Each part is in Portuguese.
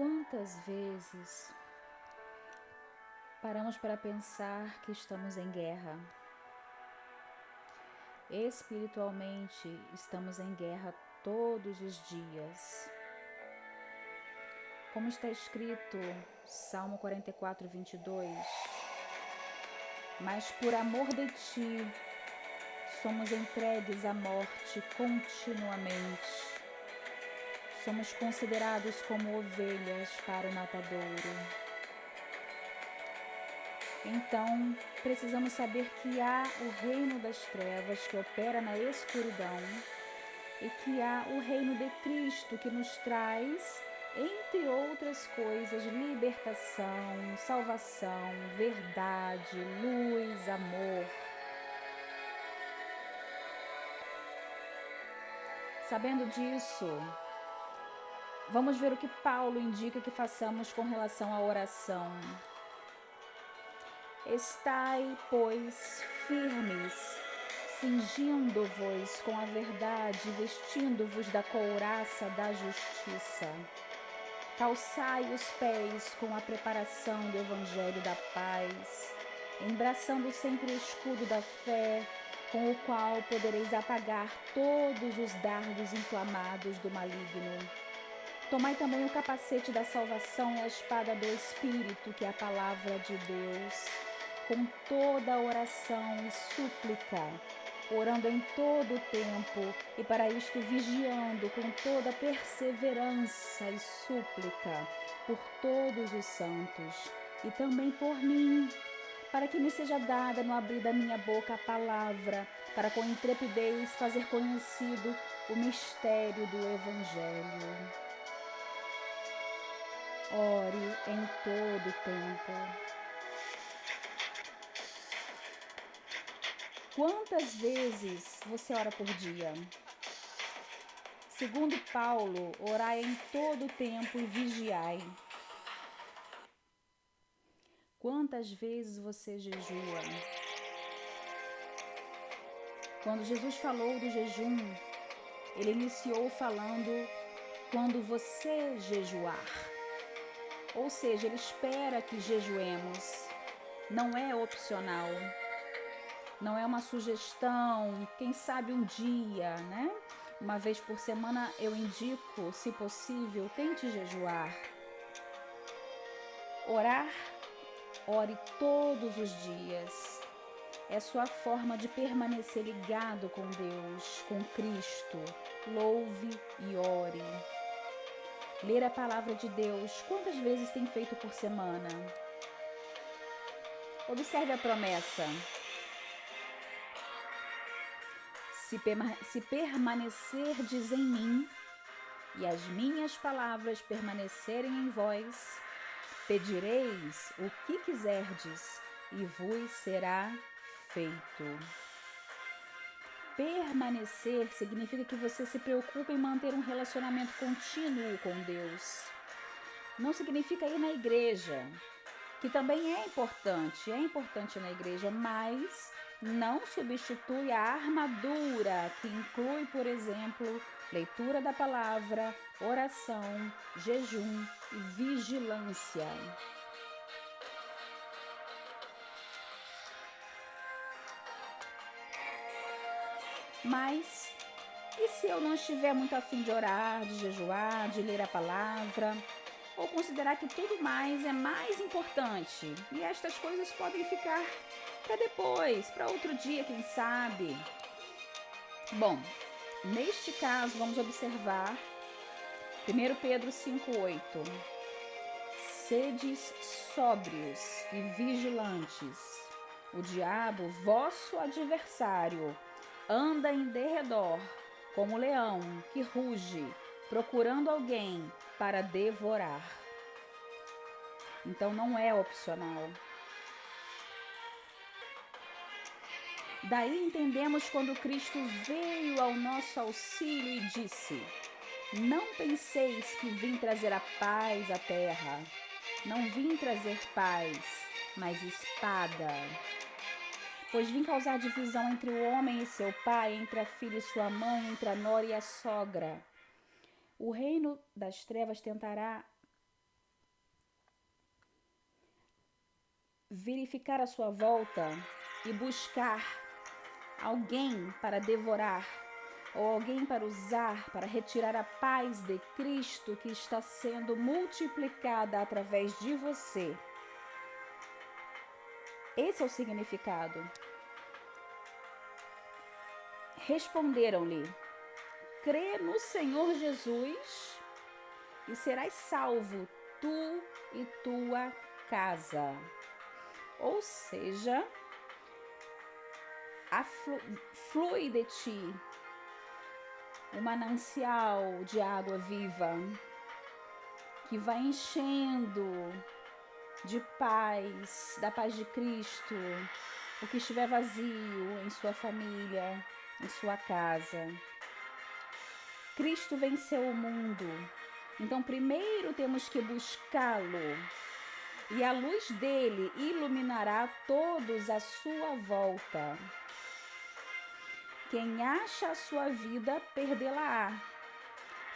Quantas vezes paramos para pensar que estamos em guerra? Espiritualmente, estamos em guerra todos os dias. Como está escrito, Salmo 44, 22, mas por amor de ti, somos entregues à morte continuamente. Somos considerados como ovelhas para o matadouro. Então, precisamos saber que há o reino das trevas que opera na escuridão e que há o reino de Cristo que nos traz, entre outras coisas, libertação, salvação, verdade, luz, amor. Sabendo disso, vamos ver o que Paulo indica que façamos com relação à oração. Estai, pois, firmes, cingindo-vos com a verdade, vestindo-vos da couraça da justiça. Calçai os pés com a preparação do evangelho da paz, embraçando sempre o escudo da fé, com o qual podereis apagar todos os dardos inflamados do maligno. Tomai também o capacete da salvação e a espada do Espírito, que é a palavra de Deus, com toda a oração e súplica, orando em todo o tempo, e para isto vigiando com toda perseverança e súplica por todos os santos, e também por mim, para que me seja dada no abrir da minha boca a palavra, para com intrepidez fazer conhecido o mistério do Evangelho. Ore em todo o tempo. Quantas vezes você ora por dia? Segundo Paulo, orai em todo o tempo e vigiai. Quantas vezes você jejua? Quando Jesus falou do jejum, ele iniciou falando quando você jejuar. Ou seja, ele espera que jejuemos. Não é opcional. Não é uma sugestão, quem sabe um dia, né? Uma vez por semana eu indico, se possível, tente jejuar. Orar, ore todos os dias. É sua forma de permanecer ligado com Deus, com Cristo. Louve e ore. Ler a palavra de Deus, quantas vezes tem feito por semana? Observe a promessa. Se permanecerdes em mim e as minhas palavras permanecerem em vós, pedireis o que quiserdes e vos será feito. Permanecer significa que você se preocupa em manter um relacionamento contínuo com Deus. Não significa ir na igreja, que também é importante na igreja, mas não substitui a armadura, que inclui, por exemplo, leitura da palavra, oração, jejum e vigilância. Mas, e se eu não estiver muito a fim de orar, de jejuar, de ler a palavra, ou considerar que tudo mais é mais importante, e estas coisas podem ficar para depois, para outro dia, quem sabe? Bom, neste caso, vamos observar 1 Pedro 5,8. Sedes sóbrios e vigilantes. O diabo, vosso adversário, anda em derredor, como leão que ruge, procurando alguém para devorar. Então não é opcional. Daí entendemos quando Cristo veio ao nosso auxílio e disse: não penseis que vim trazer a paz à terra. Não vim trazer paz, mas espada. Pois vim causar divisão entre o homem e seu pai, entre a filha e sua mãe, entre a nora e a sogra. O reino das trevas tentará verificar a sua volta e buscar alguém para devorar, ou alguém para usar, para retirar a paz de Cristo que está sendo multiplicada através de você. Esse é o significado. Responderam-lhe: crê no Senhor Jesus e serás salvo, tu e tua casa. Ou seja, flui de ti um manancial de água viva que vai enchendo de paz, da paz de Cristo, o que estiver vazio em sua família, em sua casa. Cristo venceu o mundo, então primeiro temos que buscá-lo, e a luz dele iluminará todos à sua volta. Quem acha a sua vida, perdê-la-á.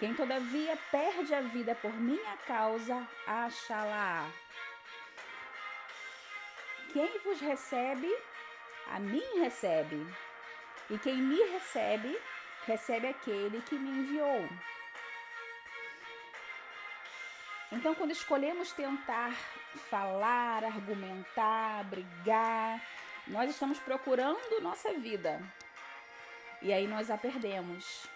Quem todavia perde a vida por minha causa, achá-la-á. Quem vos recebe, a mim recebe. E quem me recebe, recebe aquele que me enviou. Então, quando escolhemos tentar falar, argumentar, brigar, nós estamos procurando nossa vida. E aí nós a perdemos.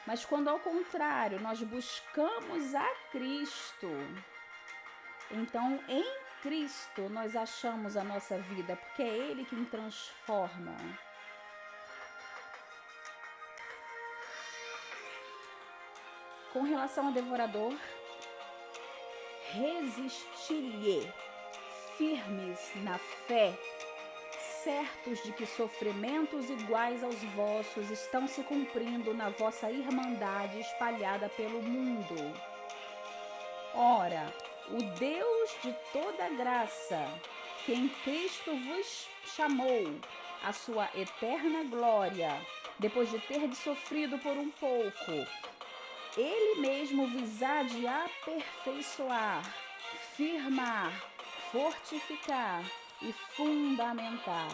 Mas quando ao contrário, nós buscamos a Cristo, então em Cristo nós achamos a nossa vida, porque é Ele quem transforma. Com relação ao devorador, resisti-lhe, firmes na fé, certos de que sofrimentos iguais aos vossos estão se cumprindo na vossa irmandade espalhada pelo mundo. Ora, o Deus de toda graça, que em Cristo vos chamou à sua eterna glória, depois de ter sofrido por um pouco, Ele mesmo vos há de aperfeiçoar, firmar, fortificar e fundamentar.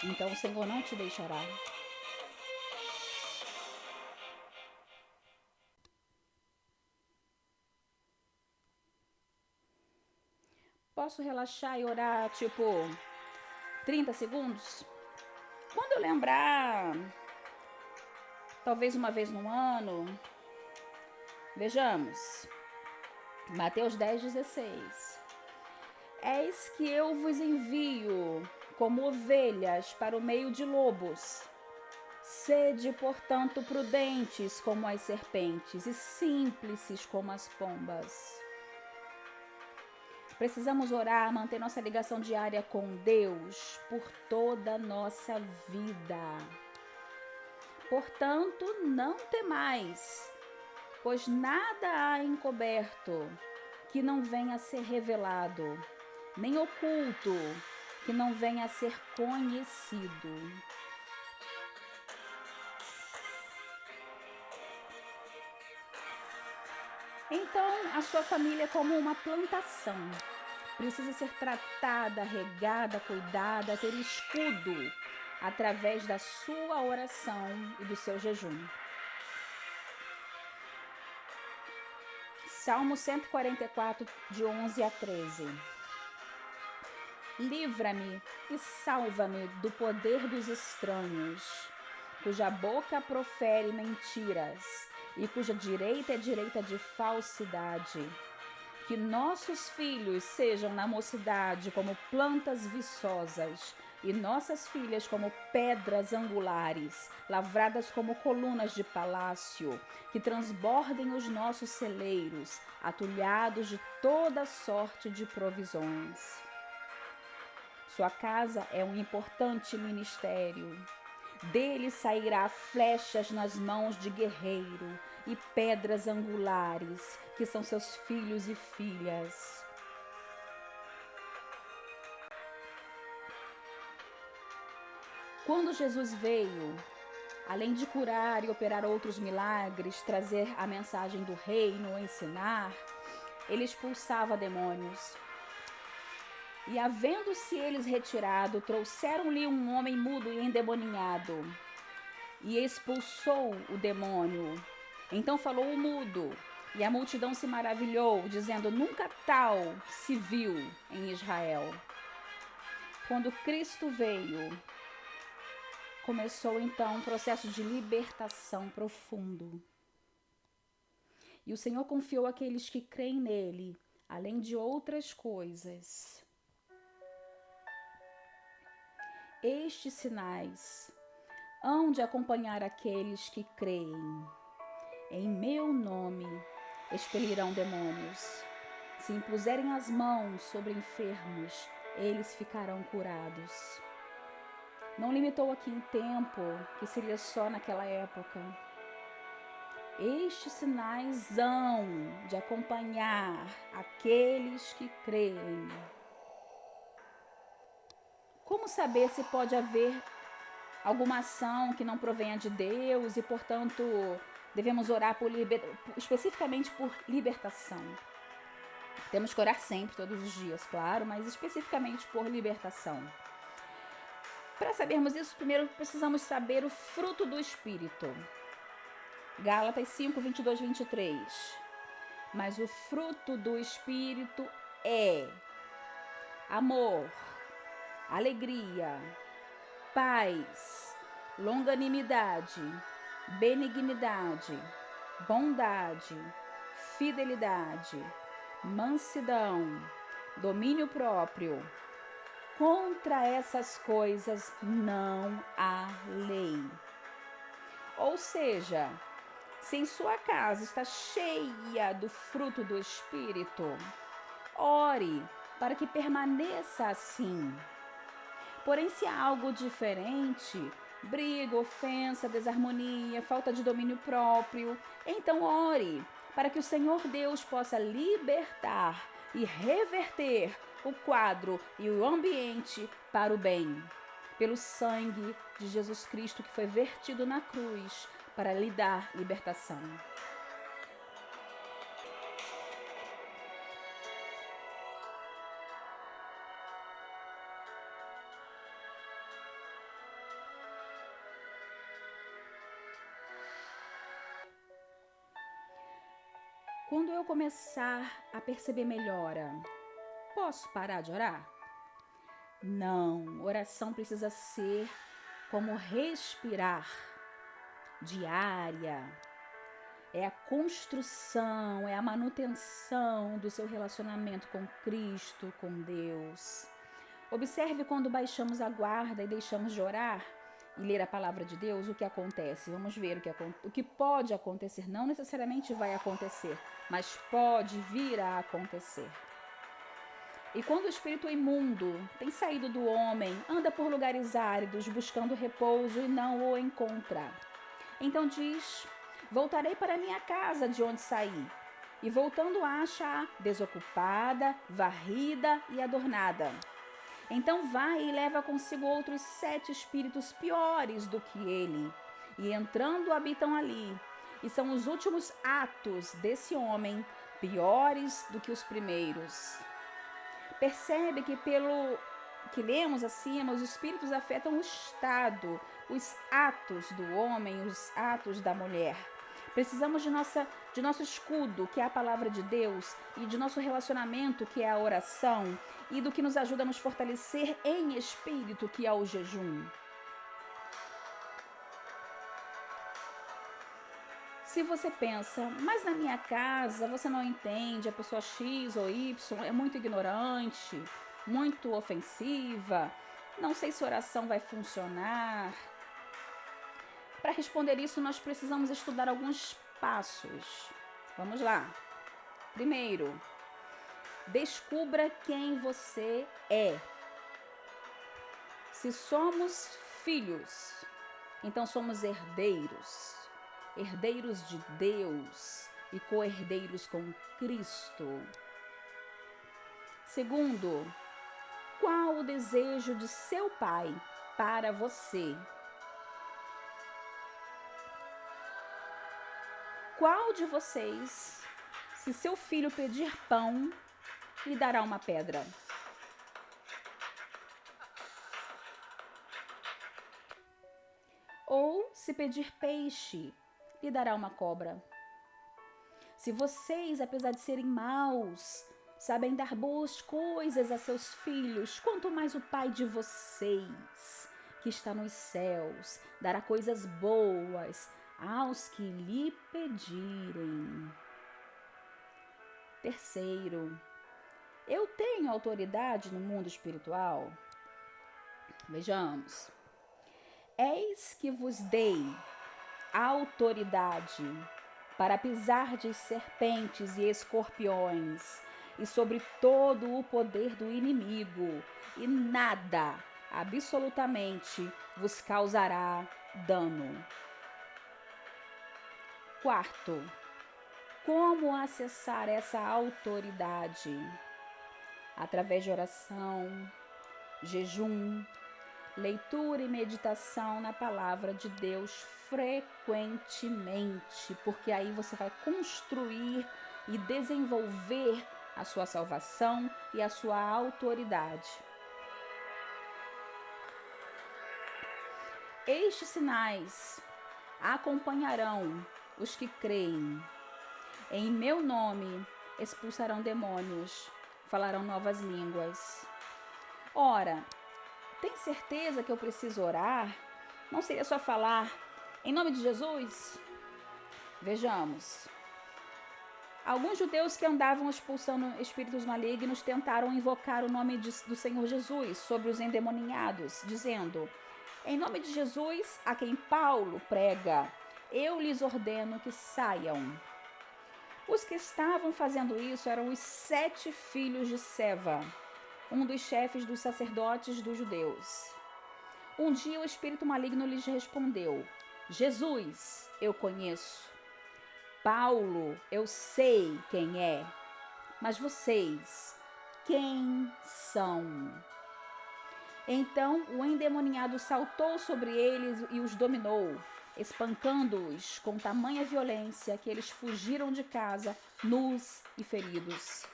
Então o Senhor não te deixará. Posso relaxar e orar, 30 segundos? Quando eu lembrar, talvez uma vez no ano, vejamos, Mateus 10:16. Eis que eu vos envio como ovelhas para o meio de lobos. Sede, portanto, prudentes como as serpentes e simples como as pombas. Precisamos orar, manter nossa ligação diária com Deus por toda a nossa vida. Portanto, não temais, pois nada há encoberto que não venha a ser revelado, nem oculto que não venha a ser conhecido. Então, a sua família é como uma plantação. Precisa ser tratada, regada, cuidada, ter escudo através da sua oração e do seu jejum. Salmo 144, de 11 a 13. Livra-me e salva-me do poder dos estranhos, cuja boca profere mentiras e cuja direita é direita de falsidade. Que nossos filhos sejam na mocidade como plantas viçosas e nossas filhas como pedras angulares, lavradas como colunas de palácio, que transbordem os nossos celeiros, atulhados de toda sorte de provisões. Sua casa é um importante ministério. Dele sairá flechas nas mãos de guerreiro e pedras angulares, que são seus filhos e filhas. Quando Jesus veio, além de curar e operar outros milagres, trazer a mensagem do reino, ensinar, ele expulsava demônios. E havendo-se eles retirado, trouxeram-lhe um homem mudo e endemoninhado, e expulsou o demônio. Então falou o mudo, e a multidão se maravilhou, dizendo: nunca tal se viu em Israel. Quando Cristo veio, começou então um processo de libertação profundo. E o Senhor confiou àqueles que creem nele, além de outras coisas, estes sinais hão de acompanhar aqueles que creem. Em meu nome expelirão demônios. Se impuserem as mãos sobre enfermos, eles ficarão curados. Não limitou aqui em tempo, que seria só naquela época. Estes sinais hão de acompanhar aqueles que creem. Como saber se pode haver alguma ação que não provenha de Deus e, portanto, devemos orar especificamente por libertação? Temos que orar sempre, todos os dias, claro, mas especificamente por libertação. Para sabermos isso, primeiro precisamos saber o fruto do Espírito. Gálatas 5, 22, 23. Mas o fruto do Espírito é amor, alegria, paz, longanimidade, benignidade, bondade, fidelidade, mansidão, domínio próprio. Contra essas coisas não há lei. Ou seja, se em sua casa está cheia do fruto do Espírito, ore para que permaneça assim. Porém, se há algo diferente, briga, ofensa, desarmonia, falta de domínio próprio, então ore para que o Senhor Deus possa libertar e reverter o quadro e o ambiente para o bem, pelo sangue de Jesus Cristo que foi vertido na cruz para lhe dar libertação. Quando eu começar a perceber melhora, posso parar de orar? Não, oração precisa ser como respirar, diária. É a construção, é a manutenção do seu relacionamento com Cristo, com Deus. Observe quando baixamos a guarda e deixamos de orar e ler a palavra de Deus, o que acontece. Vamos ver o que pode acontecer. Não necessariamente vai acontecer, mas pode vir a acontecer. E quando o espírito imundo tem saído do homem, anda por lugares áridos, buscando repouso e não o encontra. Então diz: voltarei para a minha casa de onde saí. E voltando acha-a desocupada, varrida e adornada. Então vai e leva consigo outros 7 espíritos piores do que ele, e entrando habitam ali. E são os últimos atos desse homem piores do que os primeiros. Percebe que pelo que lemos acima, os espíritos afetam o estado, os atos do homem, os atos da mulher. Precisamos de nosso escudo, que é a palavra de Deus, e de nosso relacionamento, que é a oração, e do que nos ajuda a nos fortalecer em espírito, que é o jejum. Se você pensa, mas na minha casa você não entende, a pessoa X ou Y é muito ignorante, muito ofensiva, não sei se oração vai funcionar. Para responder isso, nós precisamos estudar alguns passos. Vamos lá. Primeiro, descubra quem você é. Se somos filhos, então somos herdeiros. Herdeiros de Deus e co-herdeiros com Cristo. Segundo, qual o desejo de seu pai para você? Qual de vocês, se seu filho pedir pão, lhe dará uma pedra? Ou se pedir peixe, lhe dará uma cobra. Se vocês, apesar de serem maus, sabem dar boas coisas a seus filhos, quanto mais o Pai de vocês, que está nos céus, dará coisas boas aos que lhe pedirem. Terceiro, eu tenho autoridade no mundo espiritual? Vejamos. Eis que vos dei autoridade para pisar de serpentes e escorpiões e sobre todo o poder do inimigo, e nada, absolutamente, vos causará dano. Quarto, como acessar essa autoridade? Através de oração, jejum, leitura e meditação na palavra de Deus frequentemente, porque aí você vai construir e desenvolver a sua salvação e a sua autoridade. Estes sinais acompanharão os que creem. Em meu nome expulsarão demônios, falarão novas línguas. Ora, tem certeza que eu preciso orar? Não seria só falar em nome de Jesus? Vejamos. Alguns judeus que andavam expulsando espíritos malignos tentaram invocar o nome do Senhor Jesus sobre os endemoniados, dizendo: em nome de Jesus, a quem Paulo prega, eu lhes ordeno que saiam. Os que estavam fazendo isso eram os 7 filhos de Seva, um dos chefes dos sacerdotes dos judeus. Um dia o espírito maligno lhes respondeu: Jesus, eu conheço. Paulo, eu sei quem é. Mas vocês, quem são? Então o endemoniado saltou sobre eles e os dominou, espancando-os com tamanha violência que eles fugiram de casa, nus e feridos.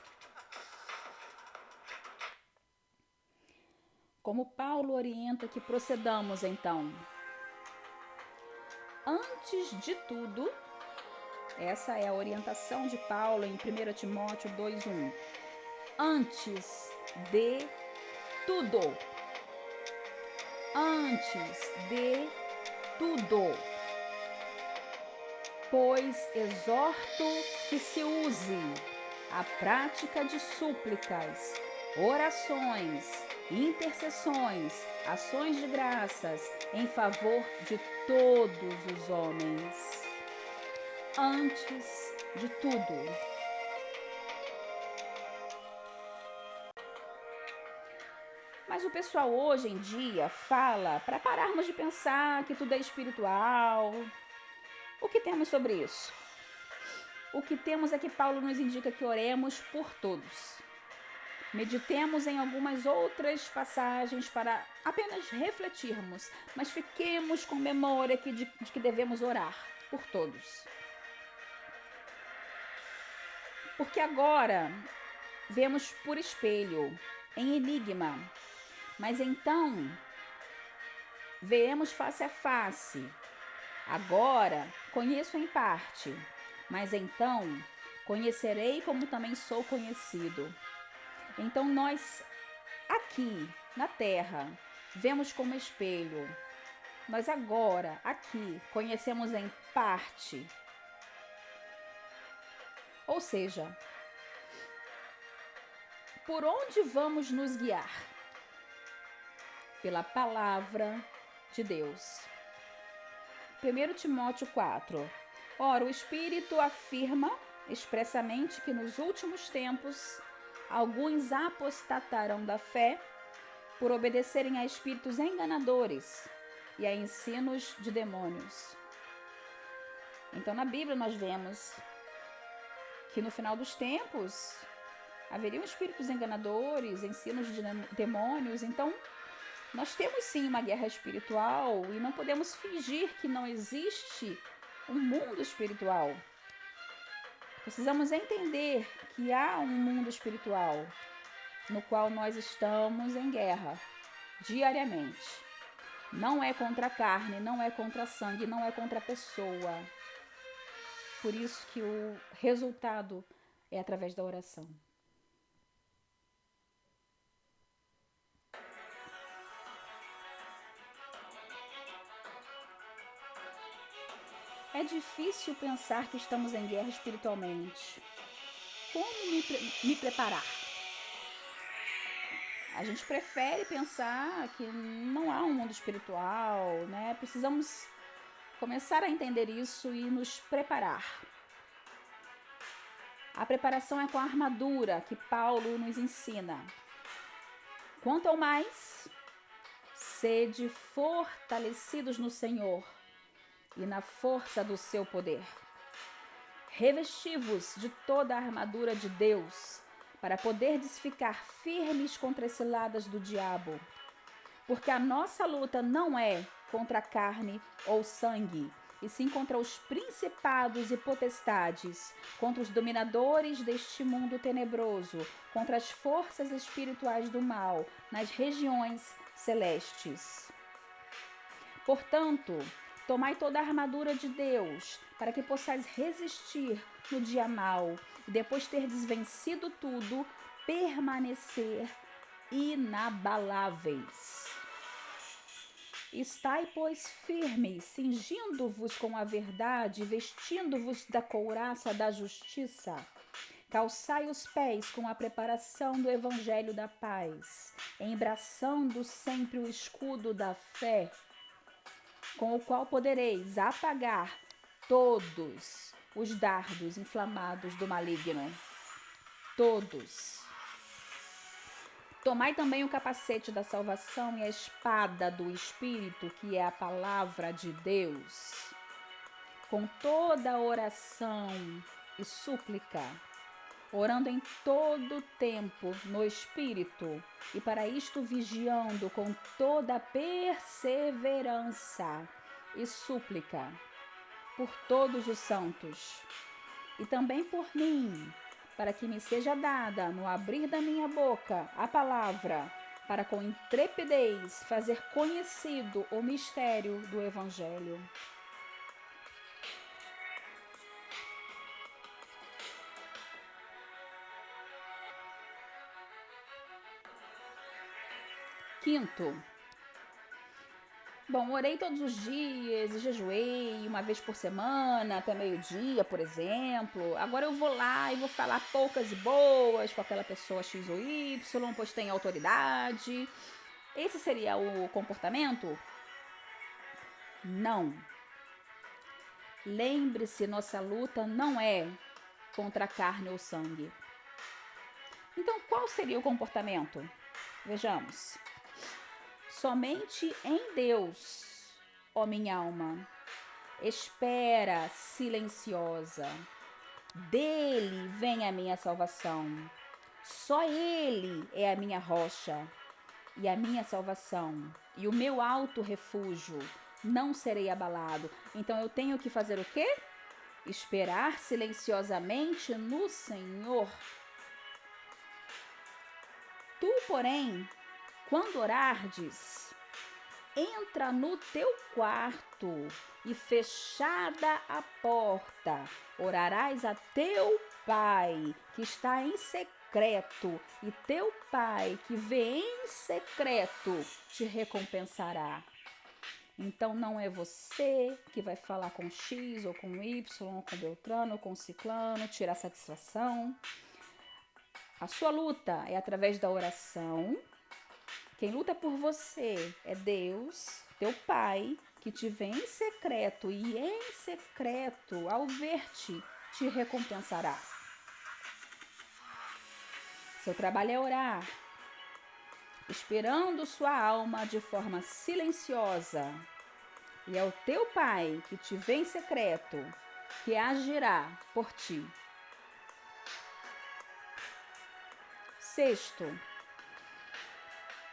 Como Paulo orienta que procedamos, então? Antes de tudo, essa é a orientação de Paulo em 1 Timóteo 2:1. Antes de tudo. Antes de tudo. Pois exorto que se use a prática de súplicas, orações, intercessões, ações de graças em favor de todos os homens. Antes de tudo. Mas o pessoal hoje em dia fala para pararmos de pensar que tudo é espiritual. O que temos sobre isso? O que temos é que Paulo nos indica que oremos por todos. Meditemos em algumas outras passagens para apenas refletirmos, mas fiquemos com memória de que devemos orar por todos. Porque agora vemos por espelho, em enigma, mas então vemos face a face. Agora conheço em parte, mas então conhecerei como também sou conhecido. Então nós aqui na terra vemos como espelho, nós agora aqui conhecemos em parte. Ou seja, por onde vamos nos guiar? Pela palavra de Deus. 1 Timóteo 4. Ora, o Espírito afirma expressamente que nos últimos tempos alguns apostatarão da fé por obedecerem a espíritos enganadores e a ensinos de demônios. Então, na Bíblia nós vemos que no final dos tempos haveriam espíritos enganadores, ensinos de demônios. Então, nós temos sim uma guerra espiritual e não podemos fingir que não existe um mundo espiritual. Precisamos entender que há um mundo espiritual no qual nós estamos em guerra diariamente. Não é contra a carne, não é contra a sangue, não é contra a pessoa. Por isso que o resultado é através da oração. É difícil pensar que estamos em guerra espiritualmente. Como me preparar? A gente prefere pensar que não há um mundo espiritual, né? Precisamos começar a entender isso e nos preparar. A preparação é com a armadura que Paulo nos ensina. Quanto ao mais, sede fortalecidos no Senhor e na força do seu poder. Revesti-vos de toda a armadura de Deus, para poderdes ficar firmes contra as ciladas do diabo. Porque a nossa luta não é contra a carne ou sangue, e sim contra os principados e potestades, contra os dominadores deste mundo tenebroso, contra as forças espirituais do mal nas regiões celestes. Portanto, tomai toda a armadura de Deus, para que possais resistir no dia mau, e depois terdes vencido tudo, permanecer inabaláveis. Estai, pois, firmes, cingindo-vos com a verdade, vestindo-vos da couraça da justiça. Calçai os pés com a preparação do evangelho da paz, embraçando sempre o escudo da fé, com o qual podereis apagar todos os dardos inflamados do maligno. Todos. Tomai também o capacete da salvação e a espada do Espírito, que é a palavra de Deus, com toda oração e súplica, orando em todo tempo no Espírito, e para isto vigiando com toda perseverança e súplica por todos os santos, e também por mim, para que me seja dada, no abrir da minha boca, a palavra, para com intrepidez fazer conhecido o mistério do Evangelho. Quinto. Bom, orei todos os dias e jejuei uma vez por semana, até meio-dia, por exemplo. Agora eu vou lá e vou falar poucas e boas com aquela pessoa X ou Y, pois tem autoridade. Esse seria o comportamento? Não. Lembre-se, nossa luta não é contra a carne ou sangue. Então, qual seria o comportamento? Vejamos. Somente em Deus, ó minha alma, espera silenciosa. Dele vem a minha salvação. Só Ele é a minha rocha e a minha salvação e o meu alto refúgio. Não serei abalado. Então eu tenho que fazer o quê? Esperar silenciosamente no Senhor. Tu, porém, quando orardes, entra no teu quarto e, fechada a porta, orarás a teu Pai que está em secreto, e teu Pai que vê em secreto te recompensará. Então não é você que vai falar com X ou com Y, ou com Beltrano ou com Ciclano, tirar satisfação. A sua luta é através da oração. Quem luta por você é Deus, teu Pai, que te vê em secreto, e em secreto, ao ver-te, te recompensará. Seu trabalho é orar, esperando sua alma de forma silenciosa. E é o teu Pai, que te vê em secreto, que agirá por ti. Sexto,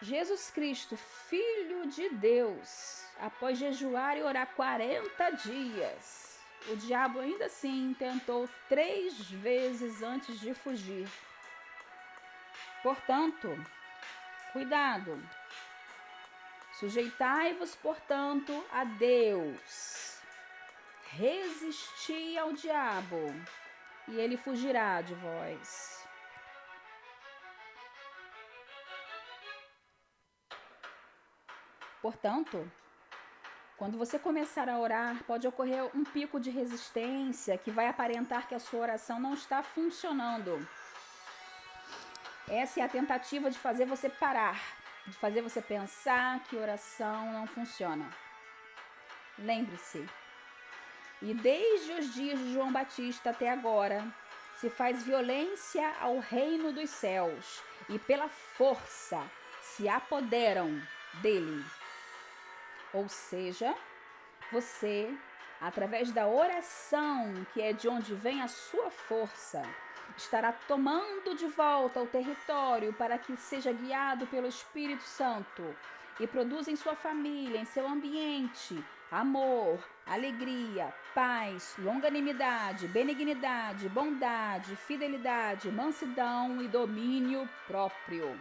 Jesus Cristo, Filho de Deus, após jejuar e orar 40 dias, o diabo ainda assim tentou 3 vezes antes de fugir. Portanto, cuidado. Sujeitai-vos, portanto, a Deus. Resisti ao diabo, e ele fugirá de vós. Portanto, quando você começar a orar, pode ocorrer um pico de resistência que vai aparentar que a sua oração não está funcionando. Essa é a tentativa de fazer você parar, de fazer você pensar que oração não funciona. Lembre-se, e desde os dias de João Batista até agora, se faz violência ao reino dos céus e pela força se apoderam dele. Ou seja, você, através da oração, que é de onde vem a sua força, estará tomando de volta o território para que seja guiado pelo Espírito Santo e produza em sua família, em seu ambiente, amor, alegria, paz, longanimidade, benignidade, bondade, fidelidade, mansidão e domínio próprio.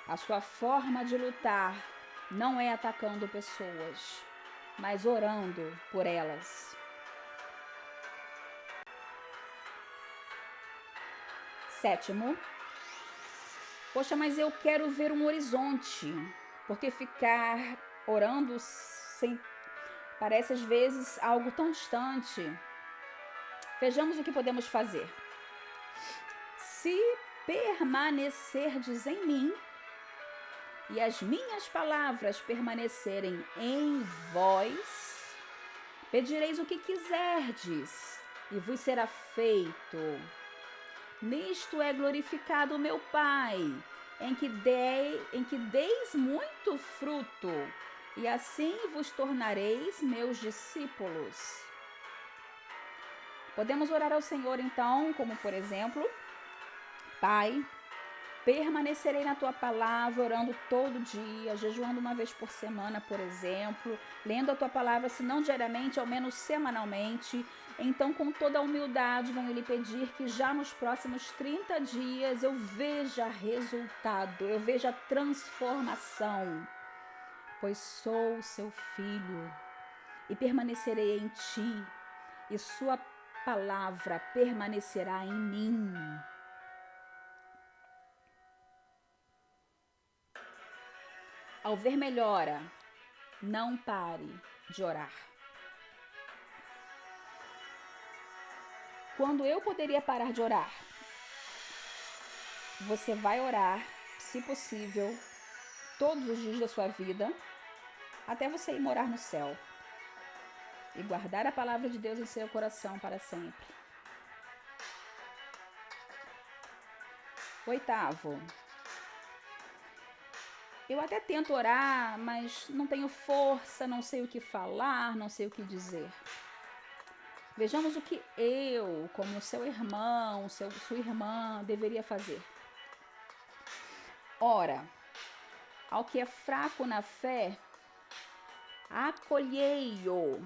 A sua forma de lutar não é atacando pessoas, mas orando por elas. Sétimo, poxa, mas eu quero ver um horizonte, porque ficar orando parece às vezes algo tão distante. Vejamos o que podemos fazer. Se permanecerdes em mim e as minhas palavras permanecerem em vós, pedireis o que quiserdes e vos será feito. Nisto é glorificado o meu Pai, em que deis muito fruto, e assim vos tornareis meus discípulos. Podemos orar ao Senhor então, como por exemplo, Pai, permanecerei na tua palavra, orando todo dia, jejuando uma vez por semana, por exemplo, lendo a tua palavra, se não diariamente, ao menos semanalmente. Então, com toda a humildade, venho lhe pedir que já nos próximos 30 dias eu veja resultado, eu veja transformação, pois sou seu filho e permanecerei em ti, e sua palavra permanecerá em mim. Ao ver melhora, não pare de orar. Quando eu poderia parar de orar? Você vai orar, se possível, todos os dias da sua vida, até você ir morar no céu e guardar a palavra de Deus em seu coração para sempre. Oitavo, eu até tento orar, mas não tenho força, não sei o que falar, não sei o que dizer. Vejamos o que eu, como seu irmão, sua irmã, deveria fazer. Ora, ao que é fraco na fé, acolhei-o,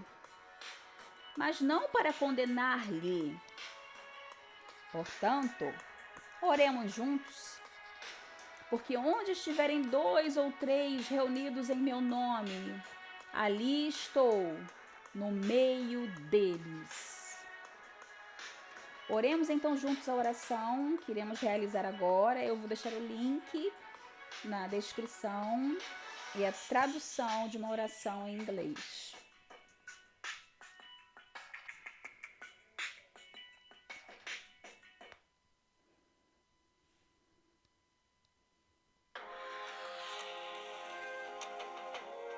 mas não para condenar-lhe. Portanto, oremos juntos, porque onde estiverem 2 ou 3 reunidos em meu nome, ali estou, no meio deles. Oremos então juntos a oração que iremos realizar agora. Eu vou deixar o link na descrição e a tradução de uma oração em inglês.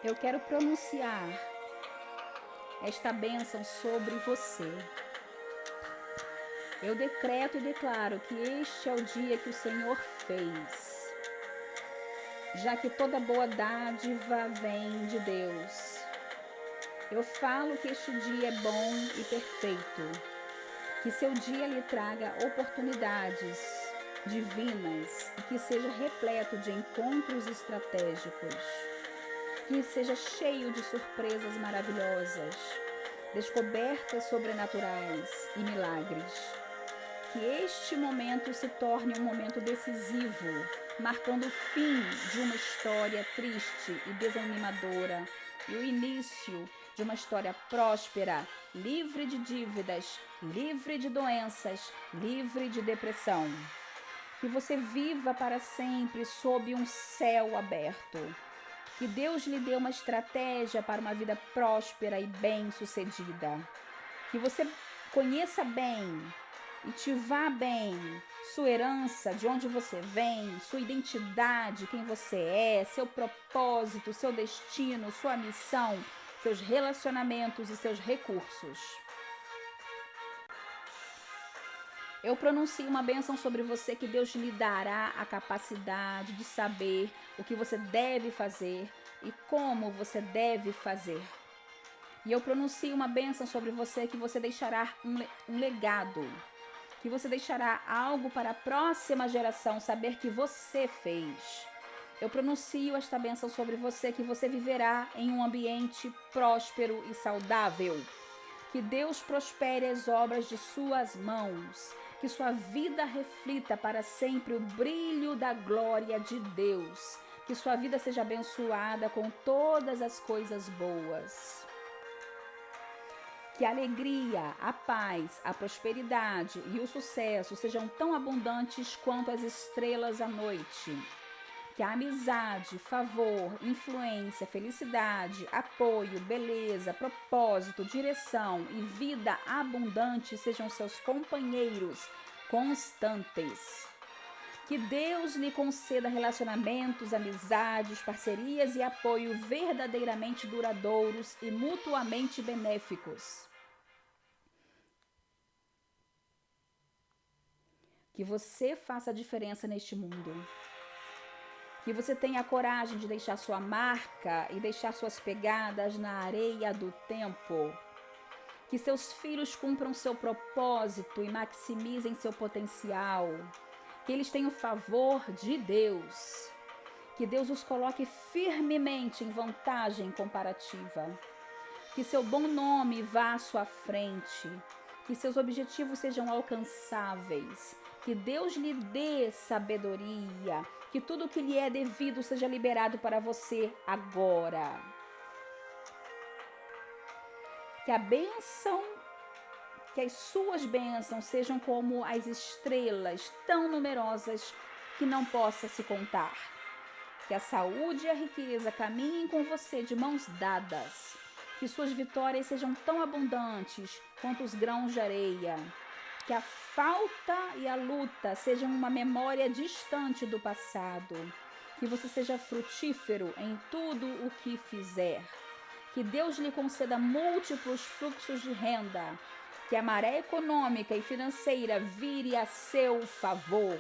Eu quero pronunciar esta bênção sobre você. Eu decreto e declaro que este é o dia que o Senhor fez, já que toda boa dádiva vem de Deus. Eu falo que este dia é bom e perfeito, que seu dia lhe traga oportunidades divinas e que seja repleto de encontros estratégicos, que seja cheio de surpresas maravilhosas, descobertas sobrenaturais e milagres. que este momento se torne um momento decisivo, marcando o fim de uma história triste e desanimadora e o início de uma história próspera, livre de dívidas, livre de doenças, livre de depressão. Que você viva para sempre sob um céu aberto. Que Deus lhe dê uma estratégia para uma vida próspera e bem-sucedida. Que você conheça bem e te vá bem sua herança, de onde você vem, sua identidade, quem você é, seu propósito, seu destino, sua missão, seus relacionamentos e seus recursos. Eu pronuncio uma bênção sobre você, que Deus lhe dará a capacidade de saber o que você deve fazer e como você deve fazer. E eu pronuncio uma bênção sobre você, que você deixará um legado, que você deixará algo para a próxima geração saber que você fez. Eu pronuncio esta bênção sobre você, que você viverá em um ambiente próspero e saudável. Que Deus prospere as obras de suas mãos. Que sua vida reflita para sempre o brilho da glória de Deus. Que sua vida seja abençoada com todas as coisas boas. Que a alegria, a paz, a prosperidade e o sucesso sejam tão abundantes quanto as estrelas à noite. Que a amizade, favor, influência, felicidade, apoio, beleza, propósito, direção e vida abundante sejam seus companheiros constantes. Que Deus lhe conceda relacionamentos, amizades, parcerias e apoio verdadeiramente duradouros e mutuamente benéficos. Que você faça a diferença neste mundo. Que você tenha a coragem de deixar sua marca e deixar suas pegadas na areia do tempo. Que seus filhos cumpram seu propósito e maximizem seu potencial. Que eles tenham o favor de Deus. Que Deus os coloque firmemente em vantagem comparativa. Que seu bom nome vá à sua frente. Que seus objetivos sejam alcançáveis. Que Deus lhe dê sabedoria. Que tudo o que lhe é devido seja liberado para você agora. Que a bênção, que as suas bênçãos sejam como as estrelas, tão numerosas que não possa se contar. Que a saúde e a riqueza caminhem com você de mãos dadas. Que suas vitórias sejam tão abundantes quanto os grãos de areia. Que a falta e a luta sejam uma memória distante do passado. Que você seja frutífero em tudo o que fizer. Que Deus lhe conceda múltiplos fluxos de renda. Que a maré econômica e financeira vire a seu favor.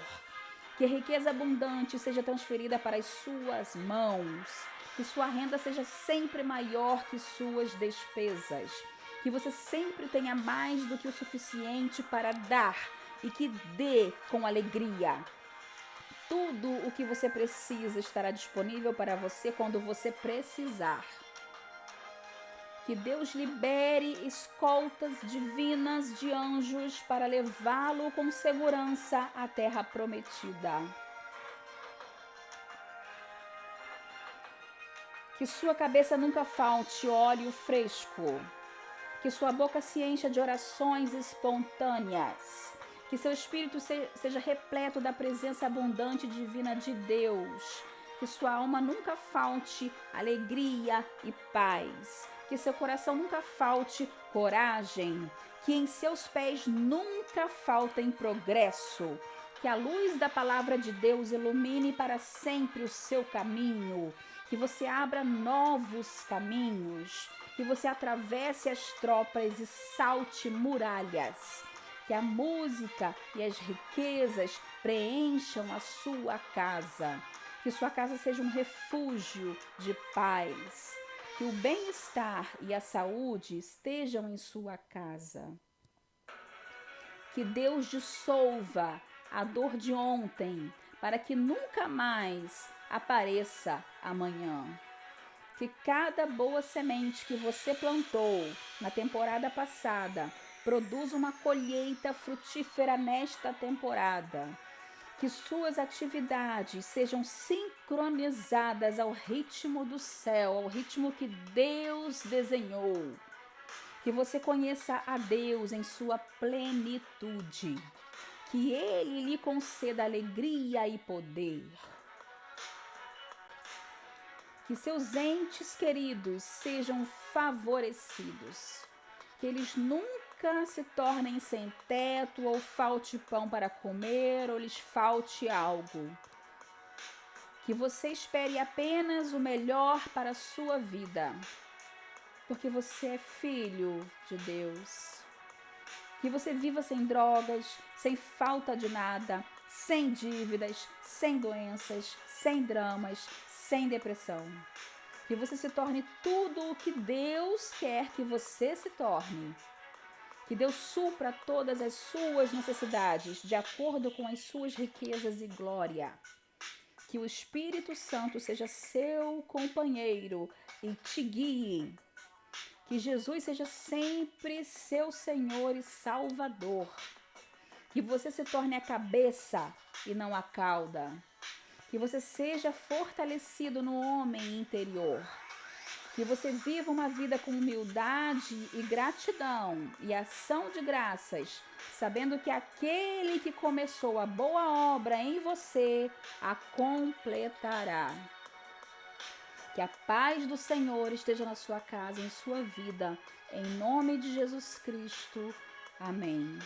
Que a riqueza abundante seja transferida para as suas mãos. Que sua renda seja sempre maior que suas despesas. Que você sempre tenha mais do que o suficiente para dar e que dê com alegria. Tudo o que você precisa estará disponível para você quando você precisar. Que Deus libere escoltas divinas de anjos para levá-lo com segurança à terra prometida. Que sua cabeça nunca falte óleo fresco. Que sua boca se encha de orações espontâneas. Que seu espírito seja repleto da presença abundante e divina de Deus. Que sua alma nunca falte alegria e paz. Que seu coração nunca falte coragem. Que em seus pés nunca faltem progresso. Que a luz da palavra de Deus ilumine para sempre o seu caminho. Que você abra novos caminhos. Que você atravesse as tropas e salte muralhas. Que a música e as riquezas preencham a sua casa. Que sua casa seja um refúgio de paz. Que o bem-estar e a saúde estejam em sua casa. Que Deus dissolva a dor de ontem, para que nunca mais apareça amanhã. Que cada boa semente que você plantou na temporada passada produza uma colheita frutífera nesta temporada. Que suas atividades sejam sincronizadas ao ritmo do céu, ao ritmo que Deus desenhou. Que você conheça a Deus em sua plenitude. Que Ele lhe conceda alegria e poder. Que seus entes queridos sejam favorecidos. Que eles nunca se tornem sem teto, ou falte pão para comer, ou lhes falte algo. Que você espere apenas o melhor para a sua vida, porque você é filho de Deus. Que você viva sem drogas, sem falta de nada, sem dívidas, sem doenças, sem dramas, sem depressão. Que você se torne tudo o que Deus quer que você se torne. Que Deus supra todas as suas necessidades de acordo com as suas riquezas e glória. Que o Espírito Santo seja seu companheiro e te guie. Que Jesus seja sempre seu Senhor e Salvador. Que você se torne a cabeça e não a cauda. Que você seja fortalecido no homem interior. Que você viva uma vida com humildade e gratidão e ação de graças, sabendo que aquele que começou a boa obra em você a completará. Que a paz do Senhor esteja na sua casa, em sua vida, em nome de Jesus Cristo. Amém.